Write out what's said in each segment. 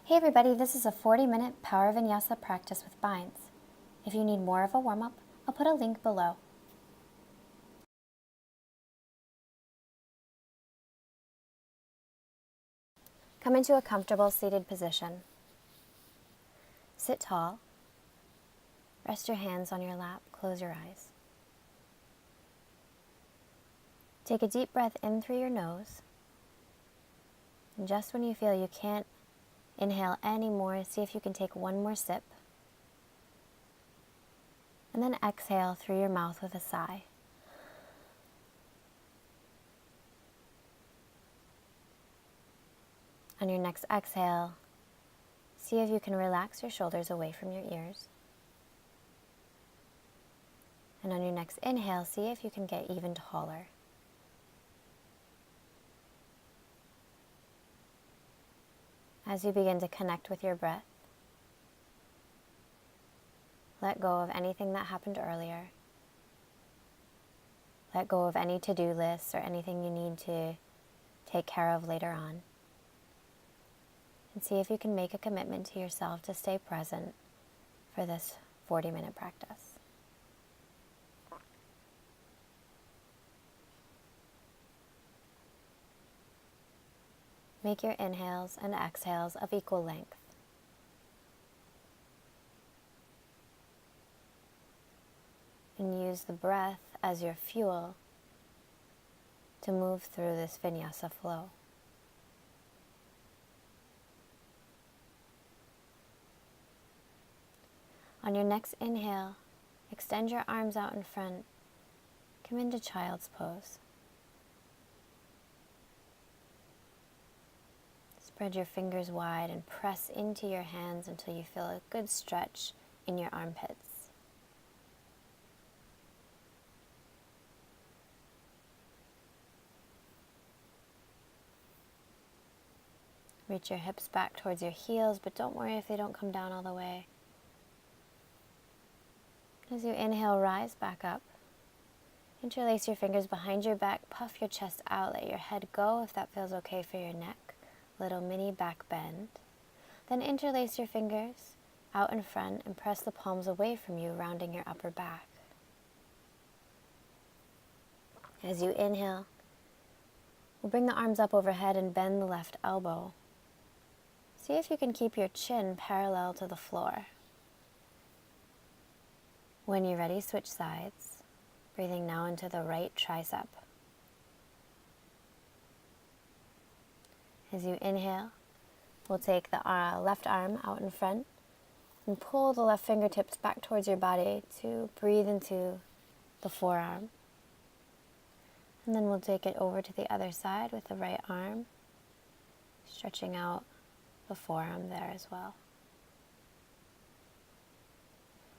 Hey everybody, this is a 40-minute Power Vinyasa practice with binds. If you need more of a warm-up, I'll put a link below. Come into a comfortable seated position. Sit tall. Rest your hands on your lap, close your eyes. Take a deep breath in through your nose. And just when you feel you can't inhale anymore, see if you can take one more sip. And then exhale through your mouth with a sigh. On your next exhale, see if you can relax your shoulders away from your ears. And on your next inhale, see if you can get even taller. As you begin to connect with your breath, let go of anything that happened earlier. Let go of any to-do lists or anything you need to take care of later on. And see if you can make a commitment to yourself to stay present for this 40-minute practice. Make your inhales and exhales of equal length. And use the breath as your fuel to move through this Vinyasa flow. On your next inhale, extend your arms out in front. Come into child's pose. Spread your fingers wide and press into your hands until you feel a good stretch in your armpits. Reach your hips back towards your heels, but don't worry if they don't come down all the way. As you inhale, rise back up. Interlace your fingers behind your back, puff your chest out, let your head go if that feels okay for your neck. Little mini back bend. Then interlace your fingers out in front and press the palms away from you, rounding your upper back. As you inhale, we'll bring the arms up overhead and bend the left elbow. See if you can keep your chin parallel to the floor. When you're ready, switch sides, breathing now into the right tricep. As you inhale, we'll take the left arm out in front and pull the left fingertips back towards your body to breathe into the forearm. And then we'll take it over to the other side with the right arm, stretching out the forearm there as well.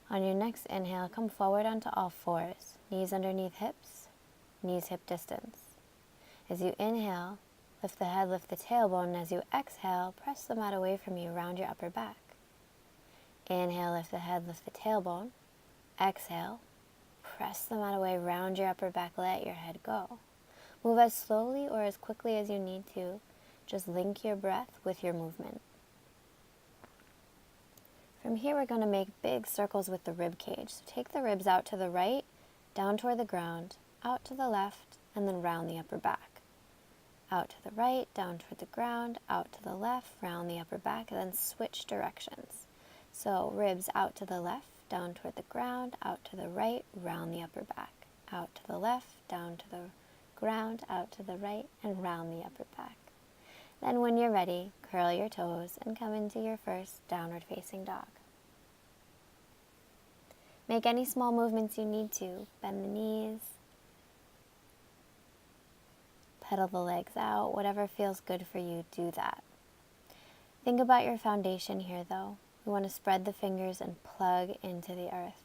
On your next inhale, come forward onto all fours, knees underneath hips, knees hip distance. As you inhale, lift the head, lift the tailbone, and as you exhale, press the mat away from you, round your upper back. Inhale, lift the head, lift the tailbone. Exhale, press the mat away, round your upper back, let your head go. Move as slowly or as quickly as you need to. Just link your breath with your movement. From here, we're going to make big circles with the rib cage. So take the ribs out to the right, down toward the ground, out to the left, and then round the upper back. Out to the right, down toward the ground, out to the left, round the upper back, and then switch directions. So ribs out to the left, down toward the ground, out to the right, round the upper back. Out to the left, down to the ground, out to the right, and round the upper back. Then when you're ready, curl your toes and come into your first downward facing dog. Make any small movements you need to. Bend the knees. Pedal the legs out. Whatever feels good for you, do that. Think about your foundation here though. We want to spread the fingers and plug into the earth.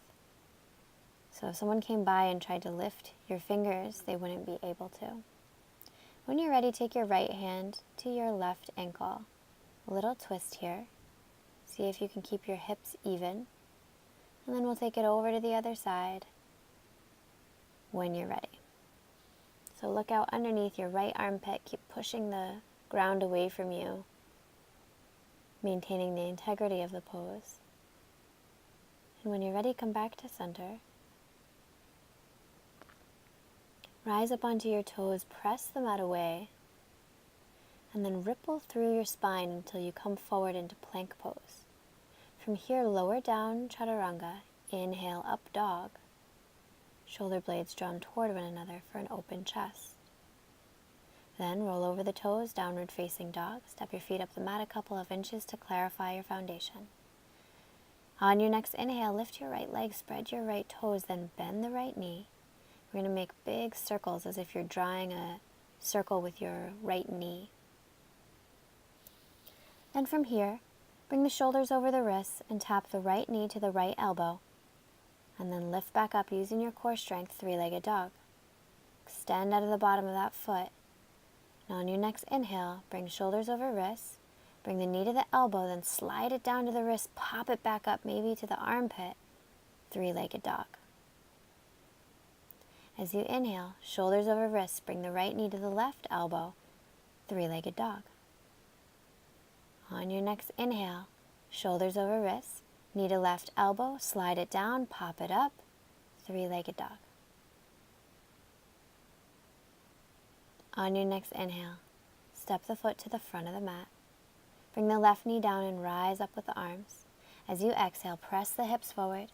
So if someone came by and tried to lift your fingers, they wouldn't be able to. When you're ready, take your right hand to your left ankle. A little twist here. See if you can keep your hips even. And then we'll take it over to the other side when you're ready. So look out underneath your right armpit. Keep pushing the ground away from you. maintaining the integrity of the pose. And when you're ready, come back to center. Rise up onto your toes, press the mat away, and then ripple through your spine until you come forward into plank pose. From here, lower down chaturanga, inhale, up dog. Shoulder blades drawn toward one another for an open chest. Then roll over the toes, downward facing dog. Step your feet up the mat a couple of inches to clarify your foundation. On your next inhale, lift your right leg, spread your right toes, then bend the right knee. We're going to make big circles as if you're drawing a circle with your right knee. And from here, bring the shoulders over the wrists and tap the right knee to the right elbow. And then lift back up using your core strength, three-legged dog. Extend out of the bottom of that foot. Now on your next inhale, bring shoulders over wrists. Bring the knee to the elbow, then slide it down to the wrist, pop it back up, maybe to the armpit, three-legged dog. As you inhale, shoulders over wrists, bring the right knee to the left elbow, three-legged dog. On your next inhale, shoulders over wrists, knee to left elbow, slide it down, pop it up, three-legged dog. On your next inhale, step the foot to the front of the mat. Bring the left knee down and rise up with the arms. As you exhale, press the hips forward,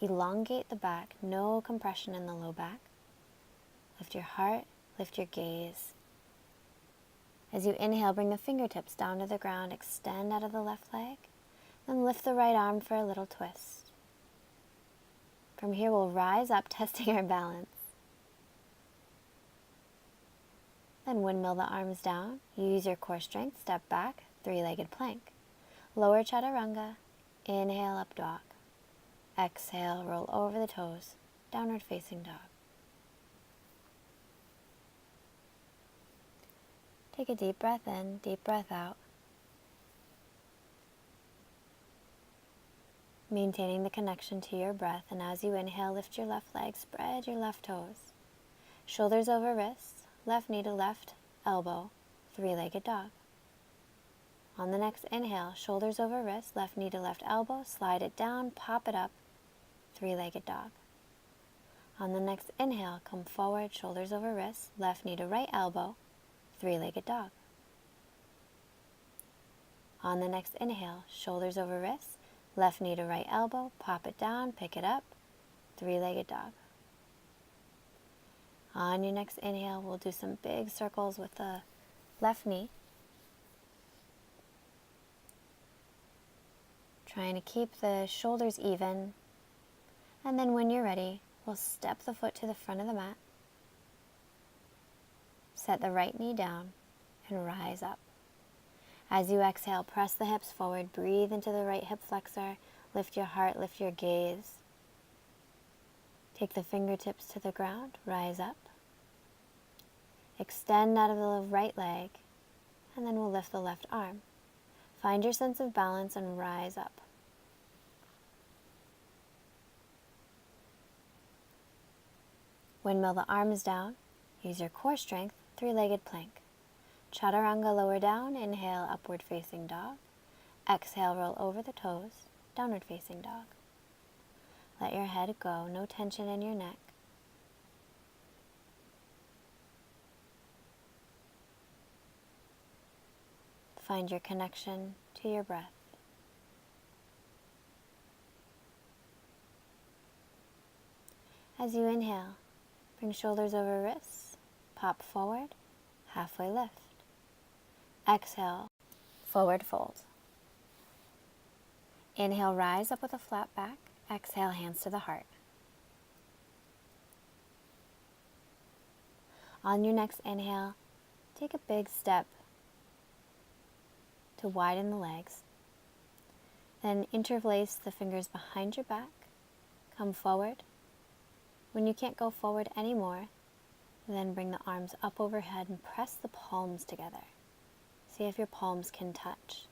elongate the back, no compression in the low back. Lift your heart, lift your gaze. As you inhale, bring the fingertips down to the ground, extend out of the left leg, then lift the right arm for a little twist. From here, we'll rise up, testing our balance. Then windmill the arms down. Use your core strength, step back, three-legged plank. Lower chaturanga, inhale, up dog. Exhale, roll over the toes, downward facing dog. Take a deep breath in, deep breath out. Maintaining the connection to your breath, and as you inhale, lift your left leg, spread your left toes. Shoulders over wrists, left knee to left elbow, three-legged dog. On the next inhale, shoulders over wrists, left knee to left elbow, slide it down, pop it up, three-legged dog. On the next inhale, come forward, shoulders over wrists, left knee to right elbow, three-legged dog. On the next inhale, shoulders over wrists, left knee to right elbow, pop it down, pick it up, three-legged dog. On your next inhale, we'll do some big circles with the left knee. Trying to keep the shoulders even. And then when you're ready, we'll step the foot to the front of the mat. Set the right knee down and rise up. As you exhale, press the hips forward, breathe into the right hip flexor, lift your heart, lift your gaze. Take the fingertips to the ground, rise up. Extend out of the right leg, and then we'll lift the left arm. Find your sense of balance and rise up. Windmill the arms down. Use your core strength, three-legged plank. Chaturanga, lower down, inhale, upward facing dog. Exhale, roll over the toes, downward facing dog. Let your head go, no tension in your neck. Find your connection to your breath. As you inhale, bring shoulders over wrists, pop forward, halfway lift. Exhale, forward fold. Inhale, rise up with a flat back. Exhale, hands to the heart. On your next inhale, take a big step to widen the legs. Then interlace the fingers behind your back. Come forward. When you can't go forward anymore, then bring the arms up overhead and press the palms together. See if your palms can touch.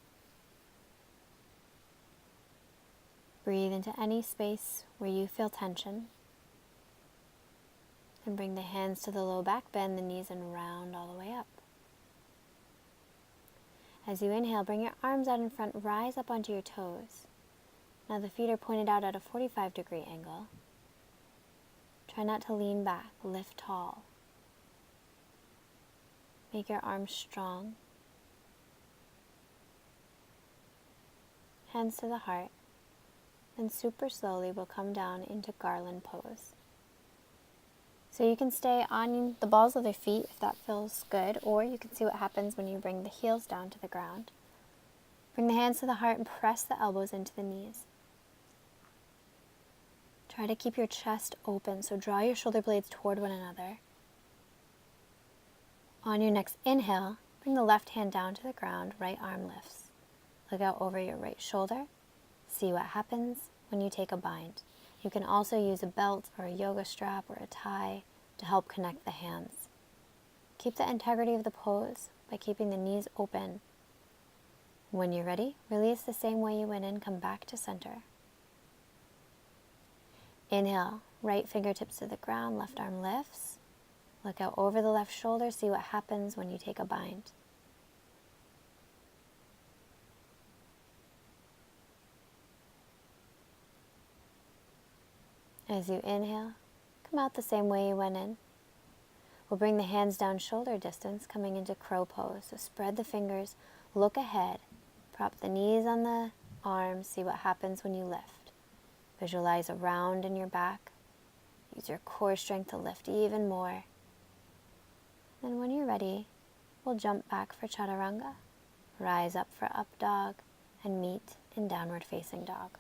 Breathe into any space where you feel tension. And bring the hands to the low back, bend the knees and round all the way up. As you inhale, bring your arms out in front, rise up onto your toes. Now the feet are pointed out at a 45-degree angle. Try not to lean back, lift tall. Make your arms strong. Hands to the heart. Then super slowly we'll come down into garland pose. So you can stay on the balls of the feet if that feels good, or you can see what happens when you bring the heels down to the ground. Bring the hands to the heart and press the elbows into the knees. Try to keep your chest open, so draw your shoulder blades toward one another. On your next inhale, bring the left hand down to the ground, right arm lifts. Look out over your right shoulder. See what happens when you take a bind. You can also use a belt or a yoga strap or a tie to help connect the hands. Keep the integrity of the pose by keeping the knees open. When you're ready, release the same way you went in, come back to center. Inhale, right fingertips to the ground, left arm lifts. Look out over the left shoulder, see what happens when you take a bind. As you inhale, come out the same way you went in. We'll bring the hands down shoulder distance, coming into crow pose. So spread the fingers, look ahead, prop the knees on the arms, see what happens when you lift. Visualize a round in your back. Use your core strength to lift even more. Then when you're ready, we'll jump back for chaturanga, rise up for up dog, and meet in downward facing dog.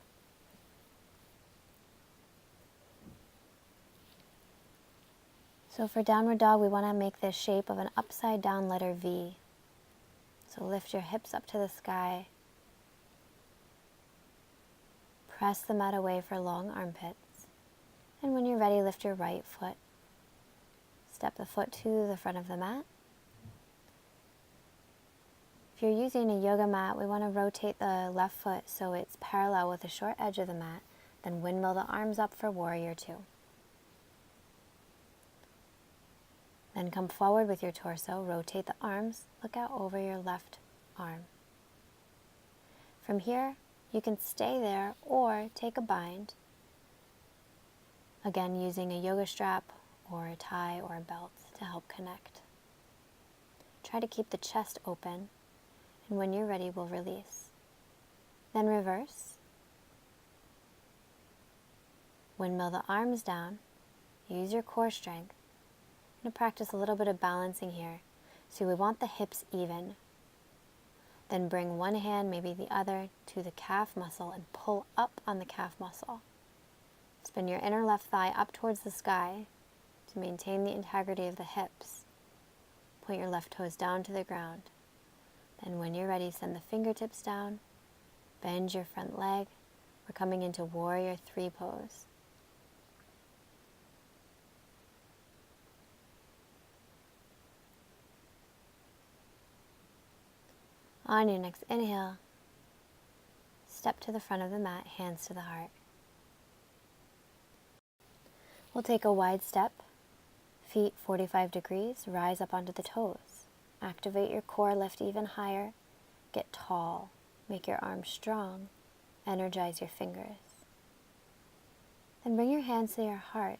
So for downward dog, we want to make this shape of an upside down letter V. So lift your hips up to the sky. Press the mat away for long armpits. And when you're ready, lift your right foot. Step the foot to the front of the mat. If you're using a yoga mat, we want to rotate the left foot so it's parallel with the short edge of the mat. Then windmill the arms up for warrior two. Then come forward with your torso, rotate the arms, look out over your left arm. From here, you can stay there or take a bind. Again, using a yoga strap or a tie or a belt to help connect. Try to keep the chest open, and when you're ready, we'll release. Then reverse. Windmill the arms down. Use your core strength. I'm going to practice a little bit of balancing here. So we want the hips even. Then bring one hand, maybe the other, to the calf muscle and pull up on the calf muscle. Spin your inner left thigh up towards the sky to maintain the integrity of the hips. Point your left toes down to the ground. Then when you're ready, send the fingertips down. Bend your front leg. We're coming into warrior three pose. On your next inhale, step to the front of the mat, hands to the heart. We'll take a wide step, feet 45 degrees, rise up onto the toes. Activate your core, lift even higher, get tall, make your arms strong, energize your fingers. Then bring your hands to your heart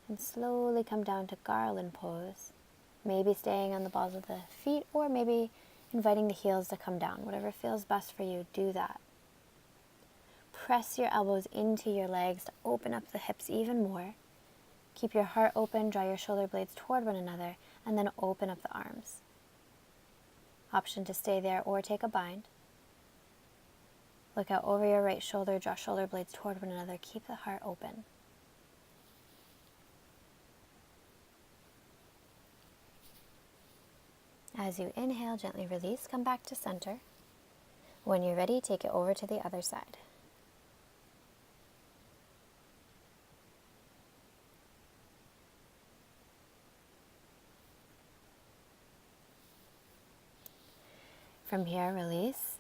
and slowly come down to garland pose, maybe staying on the balls of the feet or maybe inviting the heels to come down. Whatever feels best for you, do that. Press your elbows into your legs to open up the hips even more. Keep your heart open, draw your shoulder blades toward one another, and then open up the arms. Option to stay there or take a bind. Look out over your right shoulder, draw shoulder blades toward one another, keep the heart open. As you inhale, gently release, come back to center. When you're ready, take it over to the other side. From here, release,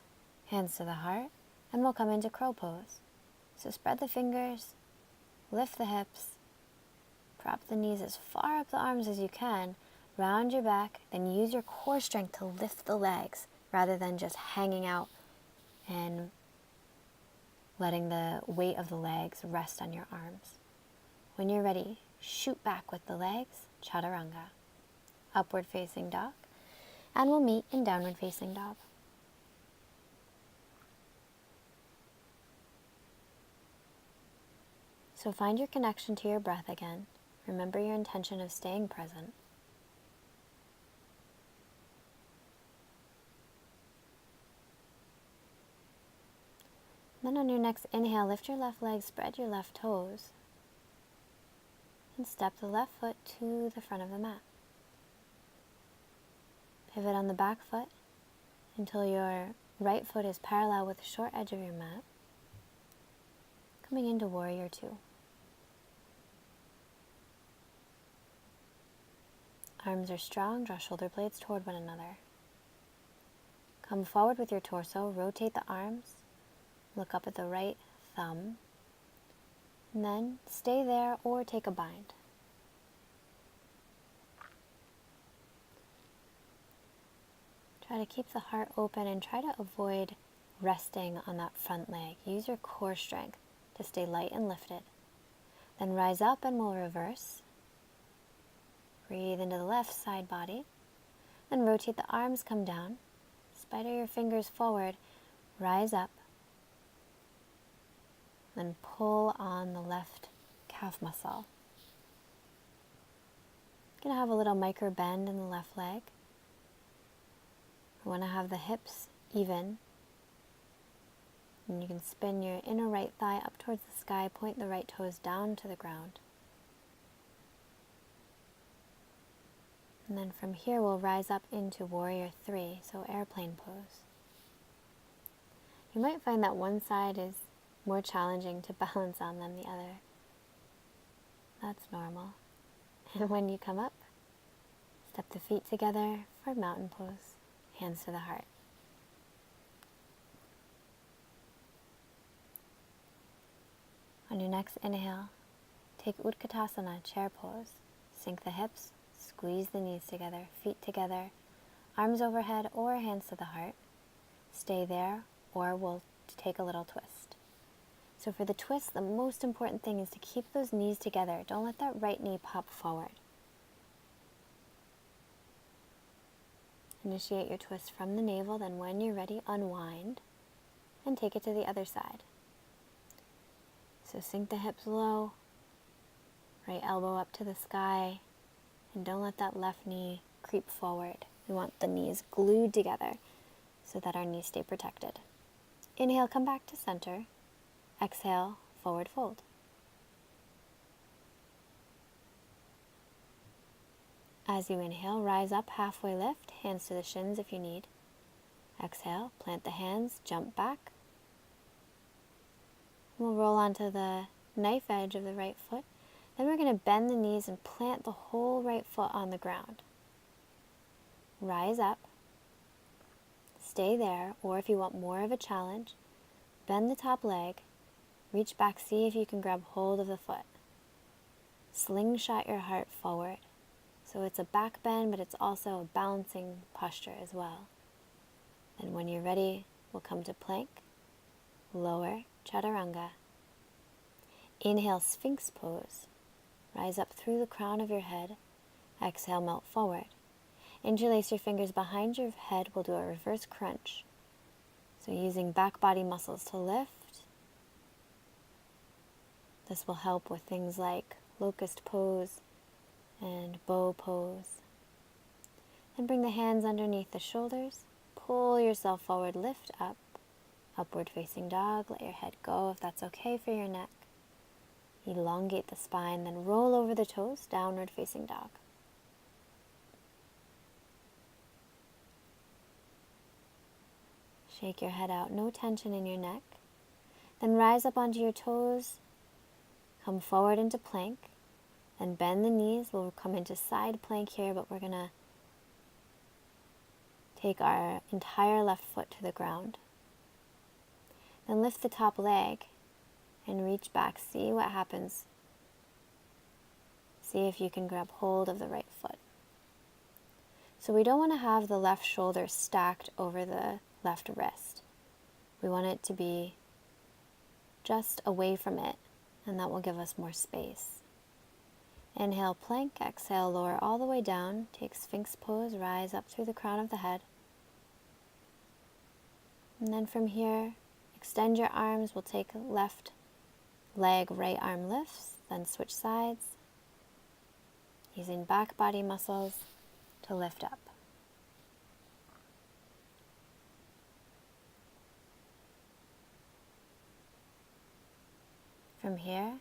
hands to the heart, and we'll come into crow pose. So spread the fingers, lift the hips, prop the knees as far up the arms as you can, round your back, then use your core strength to lift the legs. rather than just hanging out and letting the weight of the legs rest on your arms. When you're ready, shoot back with the legs, chaturanga, upward facing dog, and we'll meet in downward facing dog. So find your connection to your breath again. Remember your intention of staying present. Then on your next inhale, lift your left leg, spread your left toes, and step the left foot to the front of the mat. Pivot on the back foot until your right foot is parallel with the short edge of your mat. Coming into warrior two. Arms are strong, draw shoulder blades toward one another. Come forward with your torso, rotate the arms, look up at the right thumb, and then stay there or take a bind. Try to keep the heart open and try to avoid resting on that front leg. Use your core strength to stay light and lifted. Then rise up and we'll reverse. Breathe into the left side body. Then rotate the arms, come down. Spider your fingers forward. Rise up. Then pull on the left calf muscle. You're going to have a little micro bend in the left leg. You want to have the hips even. And you can spin your inner right thigh up towards the sky, point the right toes down to the ground. And then from here we'll rise up into warrior three, so airplane pose. You might find that one side is more challenging to balance on than the other. That's normal. And when you come up, step the feet together for mountain pose, hands to the heart. On your next inhale, take Utkatasana, chair pose. Sink the hips, squeeze the knees together, feet together, arms overhead or hands to the heart. Stay there or we'll take a little twist. So for the twist, the most important thing is to keep those knees together. Don't let that right knee pop forward. Initiate your twist from the navel, then when you're ready, unwind and take it to the other side. So sink the hips low, right elbow up to the sky, and don't let that left knee creep forward. We want the knees glued together so that our knees stay protected. Inhale, come back to center. Exhale, forward fold. As you inhale, rise up, halfway lift, hands to the shins if you need. Exhale, plant the hands, jump back. We'll roll onto the knife edge of the right foot. Then we're going to bend the knees and plant the whole right foot on the ground. Rise up. Stay there, or if you want more of a challenge, bend the top leg, reach back, see if you can grab hold of the foot. Slingshot your heart forward. So it's a back bend, but it's also a balancing posture as well. And when you're ready, we'll come to plank, lower, chaturanga. Inhale, sphinx pose. Rise up through the crown of your head. Exhale, melt forward. Interlace your fingers behind your head. We'll do a reverse crunch. So using back body muscles to lift. This will help with things like locust pose and bow pose. Then bring the hands underneath the shoulders. Pull yourself forward, lift up. Upward facing dog. Let your head go if that's okay for your neck. Elongate the spine, then roll over the toes, downward facing dog. Shake your head out, no tension in your neck. Then rise up onto your toes, come forward into plank, then bend the knees. We'll come into side plank here, but we're going to take our entire left foot to the ground. Then lift the top leg and reach back. See what happens. See if you can grab hold of the right foot. So we don't want to have the left shoulder stacked over the left wrist. We want it to be just away from it, and that will give us more space. Inhale, plank. Exhale, lower all the way down. Take Sphinx pose, rise up through the crown of the head. And then from here, extend your arms. We'll take left leg, right arm lifts, then switch sides, using back body muscles to lift up. From here,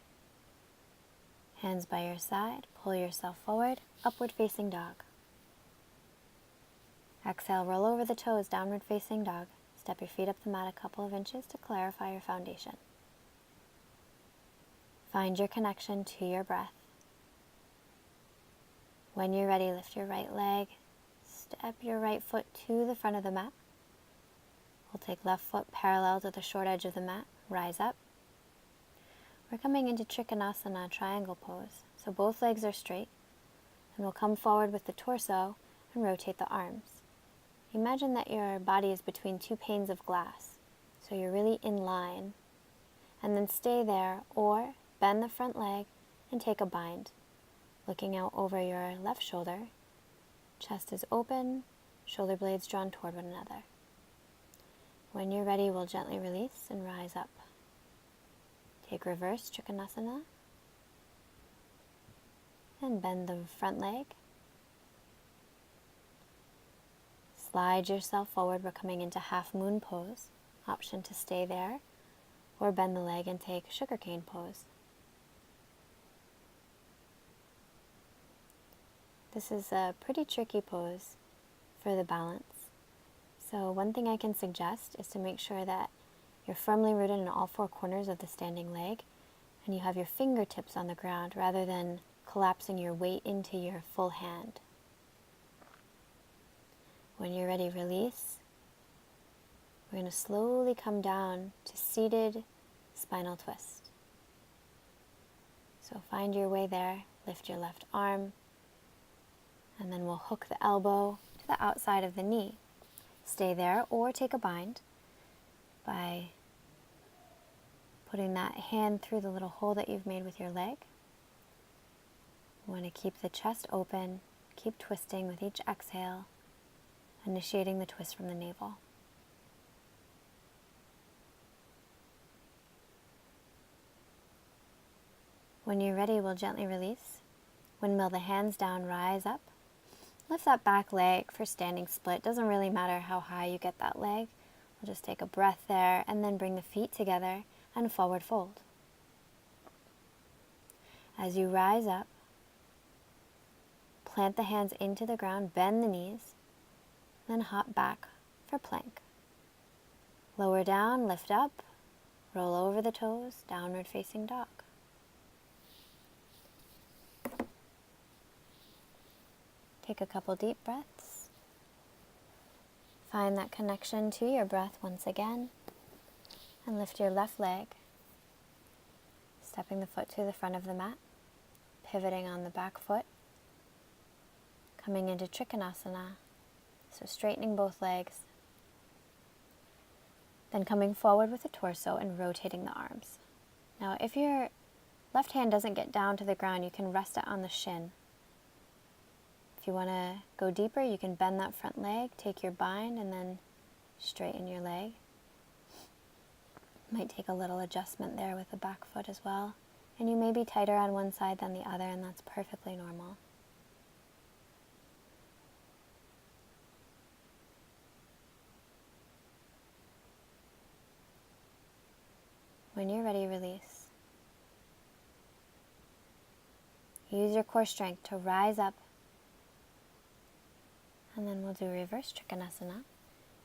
hands by your side, pull yourself forward, upward facing dog. Exhale, roll over the toes, downward facing dog. Step your feet up the mat a couple of inches to clarify your foundation. Find your connection to your breath. When you're ready, lift your right leg, step your right foot to the front of the mat. We'll take left foot parallel to the short edge of the mat, rise up. We're coming into Trikonasana, triangle pose. So both legs are straight, and we'll come forward with the torso and rotate the arms. Imagine that your body is between two panes of glass, so you're really in line. And then stay there, or bend the front leg and take a bind, looking out over your left shoulder. Chest is open, shoulder blades drawn toward one another. When you're ready, we'll gently release and rise up. Take reverse Trikonasana and bend the front leg. Slide yourself forward. We're coming into half moon pose. Option to stay there or bend the leg and take sugarcane pose. This is a pretty tricky pose for the balance. So one thing I can suggest is to make sure that you're firmly rooted in all four corners of the standing leg, and you have your fingertips on the ground rather than collapsing your weight into your full hand. When you're ready, release. We're going to slowly come down to seated spinal twist. So find your way there, lift your left arm, and then we'll hook the elbow to the outside of the knee. Stay there or take a bind by putting that hand through the little hole that you've made with your leg. You want to keep the chest open, keep twisting with each exhale, initiating the twist from the navel. When you're ready, we'll gently release. Windmill the hands down, rise up. Lift that back leg for standing split. Doesn't really matter how high you get that leg. We'll just take a breath there and then bring the feet together and forward fold. As you rise up, plant the hands into the ground, bend the knees, then hop back for plank. Lower down, lift up, roll over the toes, downward facing dog. Take a couple deep breaths. Find that connection to your breath once again. And lift your left leg, stepping the foot to the front of the mat, pivoting on the back foot, coming into Trikonasana, so straightening both legs, then coming forward with the torso and rotating the arms. Now, if your left hand doesn't get down to the ground, you can rest it on the shin. If you want to go deeper, you can bend that front leg, take your bind, and then straighten your leg. Might take a little adjustment there with the back foot as well. And you may be tighter on one side than the other, and that's perfectly normal. When you're ready, release. Use your core strength to rise up. And then we'll do reverse Trikonasana,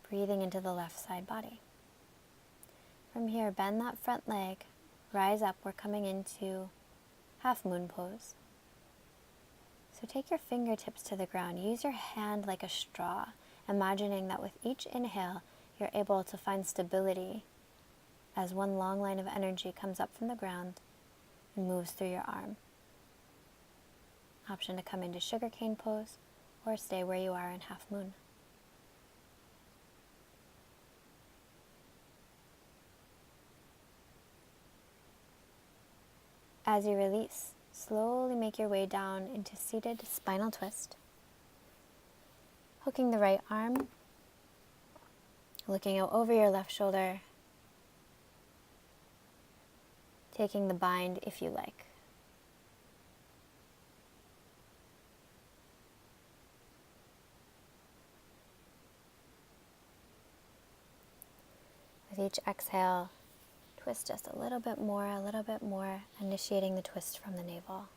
breathing into the left side body. From here, bend that front leg, rise up. We're coming into half moon pose. So take your fingertips to the ground. Use your hand like a straw, imagining that with each inhale, you're able to find stability as one long line of energy comes up from the ground and moves through your arm. Option to come into sugarcane pose or stay where you are in half moon. As you release, slowly make your way down into seated spinal twist. Hooking the right arm, looking out over your left shoulder, taking the bind if you like. With each exhale, twist just a little bit more, initiating the twist from the navel.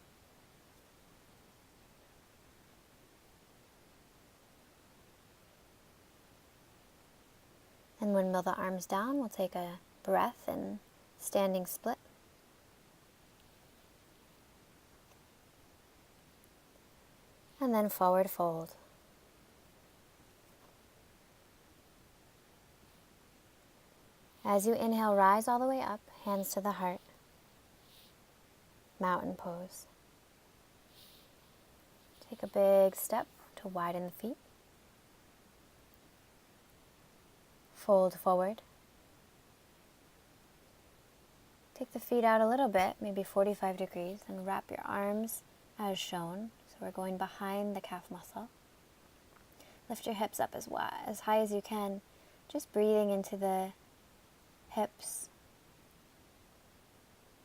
And windmill the arms down, we'll take a breath in standing split. And then forward fold. As you inhale, rise all the way up, hands to the heart. Mountain pose. Take a big step to widen the feet. Fold forward. Take the feet out a little bit, maybe 45 degrees, and wrap your arms as shown. So we're going behind the calf muscle. Lift your hips up as high as you can, just breathing into the hips,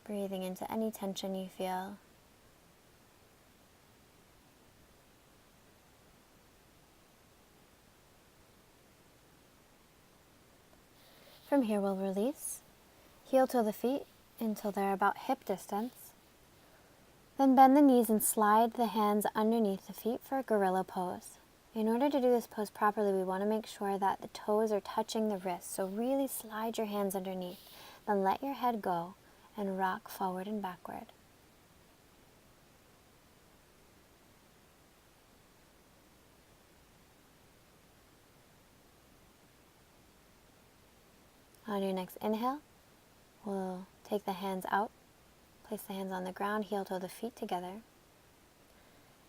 breathing into any tension you feel. From here we'll release, heel toe the feet until they're about hip distance. Then bend the knees and slide the hands underneath the feet for a gorilla pose. In order to do this pose properly, we want to make sure that the toes are touching the wrists. So really slide your hands underneath. Then let your head go and rock forward and backward. On your next inhale, we'll take the hands out, place the hands on the ground, heel toe the feet together.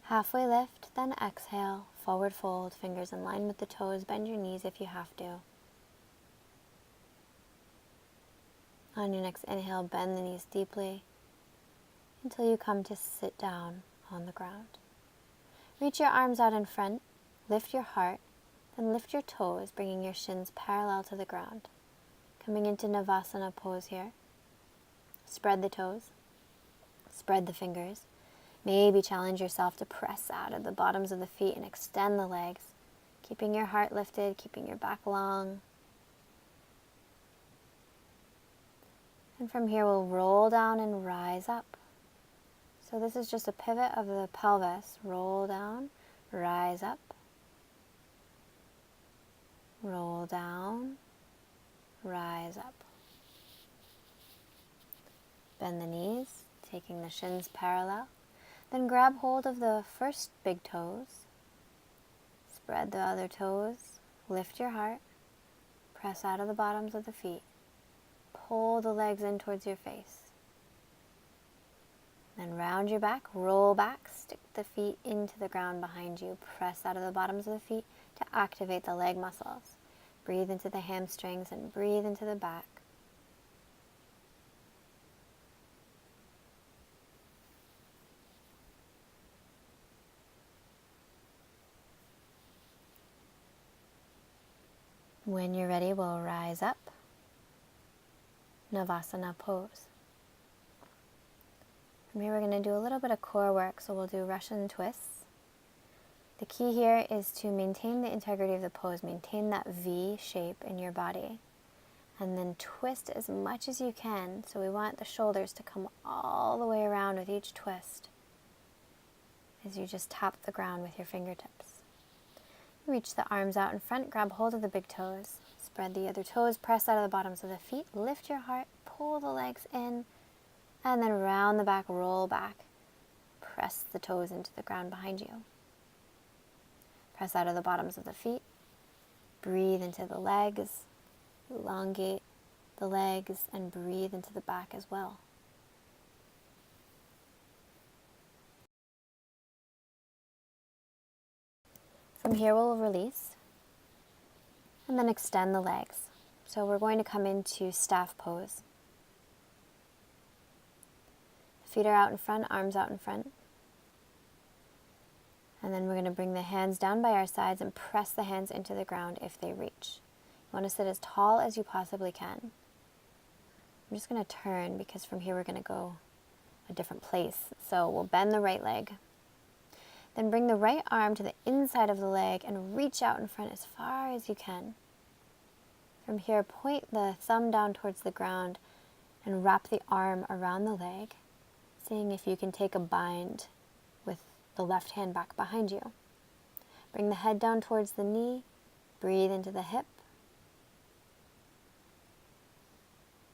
Halfway lift, then exhale, forward fold, fingers in line with the toes, bend your knees if you have to. On your next inhale, bend the knees deeply until you come to sit down on the ground. Reach your arms out in front, lift your heart, then lift your toes, bringing your shins parallel to the ground. Coming into Navasana pose here. Spread the toes, spread the fingers. Maybe challenge yourself to press out of the bottoms of the feet and extend the legs, keeping your heart lifted, keeping your back long. And from here we'll roll down and rise up. So this is just a pivot of the pelvis. Roll down, rise up. Roll down, rise up. Bend the knees, taking the shins parallel. Then grab hold of the first big toes. Spread the other toes. Lift your heart. Press out of the bottoms of the feet. Pull the legs in towards your face. Then round your back, roll back, stick the feet into the ground behind you. Press out of the bottoms of the feet to activate the leg muscles. Breathe into the hamstrings and breathe into the back. When you're ready, we'll rise up. Navasana pose. From here, we're going to do a little bit of core work, so we'll do Russian twists. The key here is to maintain the integrity of the pose, maintain that V shape in your body, and then twist as much as you can. So we want the shoulders to come all the way around with each twist as you just tap the ground with your fingertips. Reach the arms out in front, grab hold of the big toes, spread the other toes, press out of the bottoms of the feet, lift your heart, pull the legs in, and then round the back, roll back. Press the toes into the ground behind you. Press out of the bottoms of the feet, breathe into the legs, elongate the legs, and breathe into the back as well. From here we'll release and then extend the legs. So we're going to come into staff pose. Feet are out in front, arms out in front. And then we're going to bring the hands down by our sides and press the hands into the ground if they reach. You want to sit as tall as you possibly can. I'm just going to turn because from here we're going to go a different place. So we'll bend the right leg. Then bring the right arm to the inside of the leg and reach out in front as far as you can. From here, point the thumb down towards the ground and wrap the arm around the leg, seeing if you can take a bind with the left hand back behind you. Bring the head down towards the knee, breathe into the hip.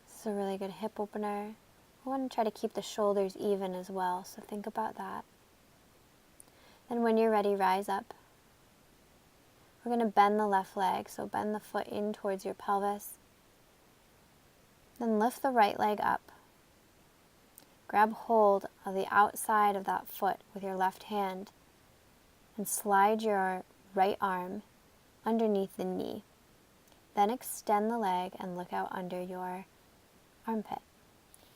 This is a really good hip opener. I want to try to keep the shoulders even as well, so think about that. Then when you're ready, rise up. We're going to bend the left leg, so bend the foot in towards your pelvis. Then lift the right leg up. Grab hold of the outside of that foot with your left hand and slide your right arm underneath the knee. Then extend the leg and look out under your armpit.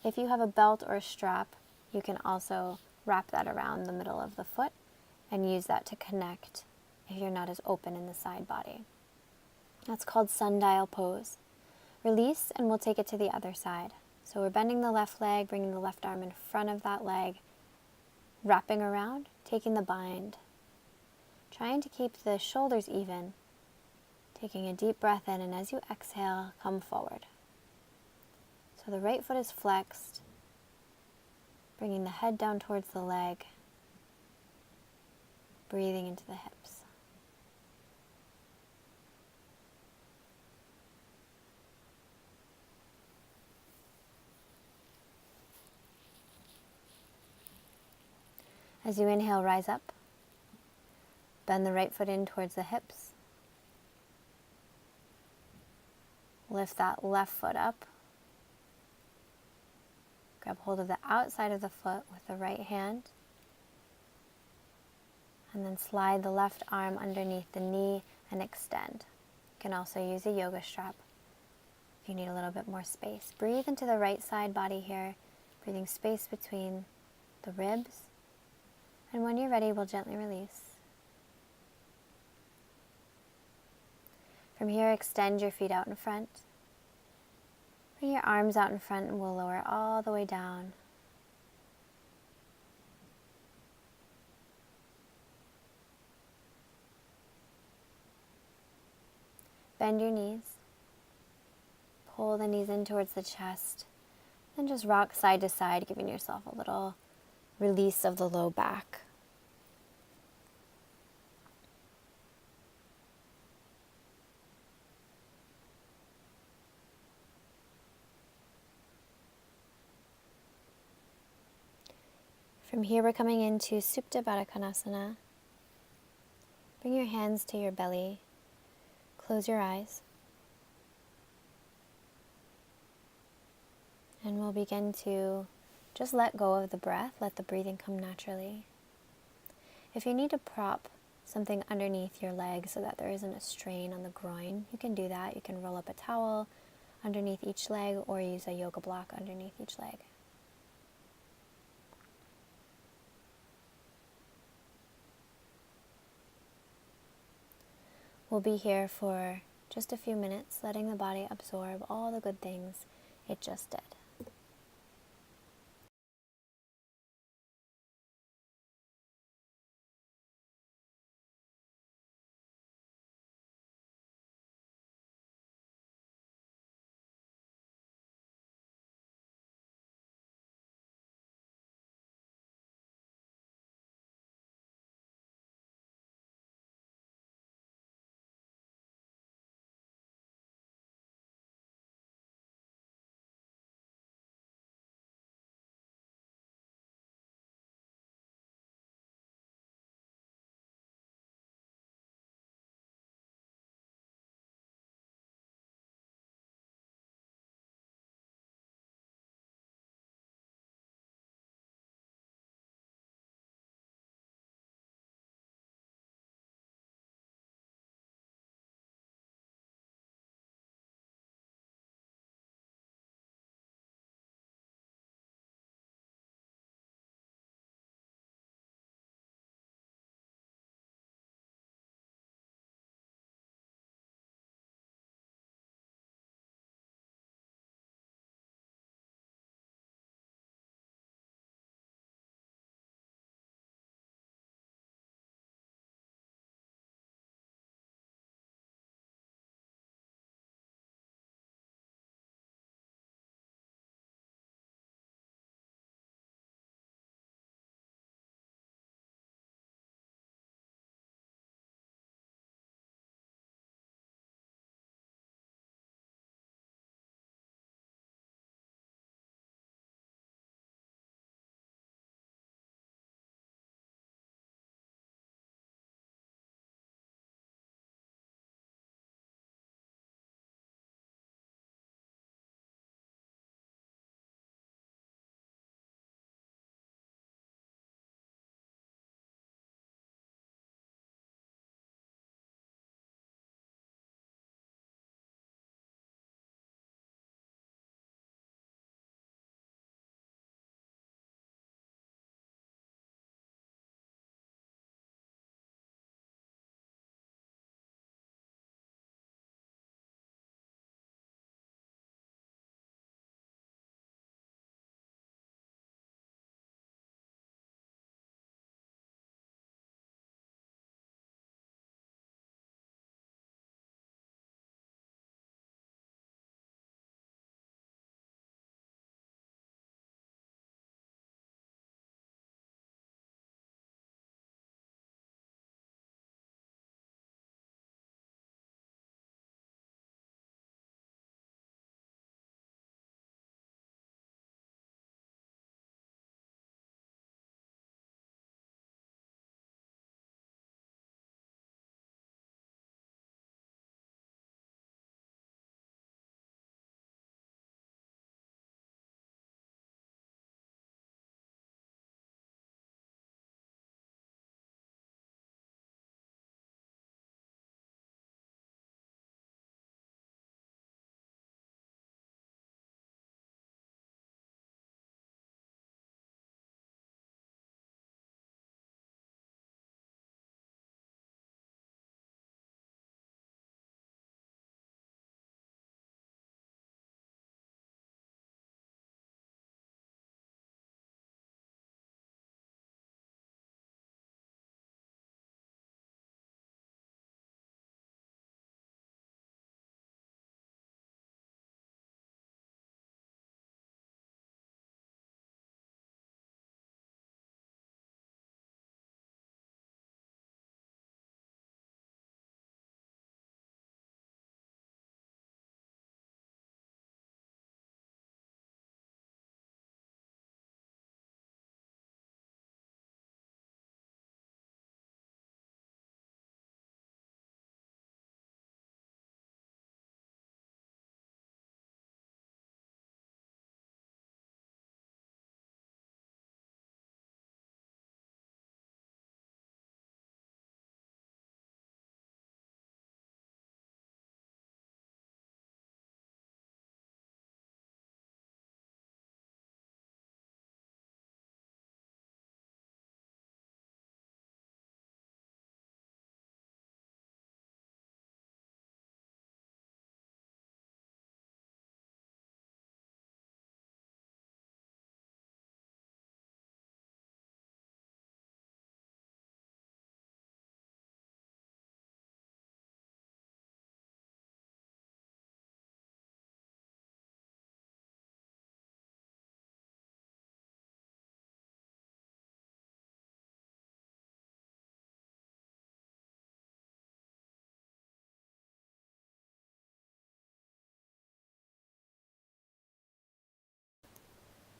If you have a belt or a strap, you can also wrap that around the middle of the foot and use that to connect if you're not as open in the side body. That's called sundial pose. Release and we'll take it to the other side. So we're bending the left leg, bringing the left arm in front of that leg, wrapping around, taking the bind. Trying to keep the shoulders even, taking a deep breath in, and as you exhale, come forward. So the right foot is flexed, bringing the head down towards the leg, breathing into the hips. As you inhale, rise up. Bend the right foot in towards the hips. Lift that left foot up. Grab hold of the outside of the foot with the right hand. And then slide the left arm underneath the knee and extend. You can also use a yoga strap if you need a little bit more space. Breathe into the right side body here, breathing space between the ribs. And when you're ready, we'll gently release. From here, extend your feet out in front. Bring your arms out in front and we'll lower all the way down. Bend your knees. Pull the knees in towards the chest. Then just rock side to side, giving yourself a little release of the low back. From here, we're coming into Supta Baddha Konasana. Bring your hands to your belly. Close your eyes. And we'll begin to just let go of the breath, let the breathing come naturally. If you need to prop something underneath your leg so that there isn't a strain on the groin, you can do that. You can roll up a towel underneath each leg or use a yoga block underneath each leg. We'll be here for just a few minutes, letting the body absorb all the good things it just did.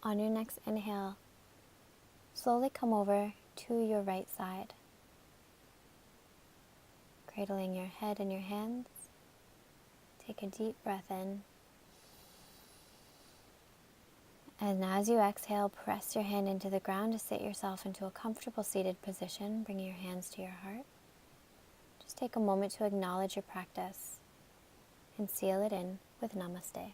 On your next inhale, slowly come over to your right side, cradling your head in your hands. Take a deep breath in. And as you exhale, press your hand into the ground to sit yourself into a comfortable seated position, bringing your hands to your heart. Just take a moment to acknowledge your practice and seal it in with Namaste.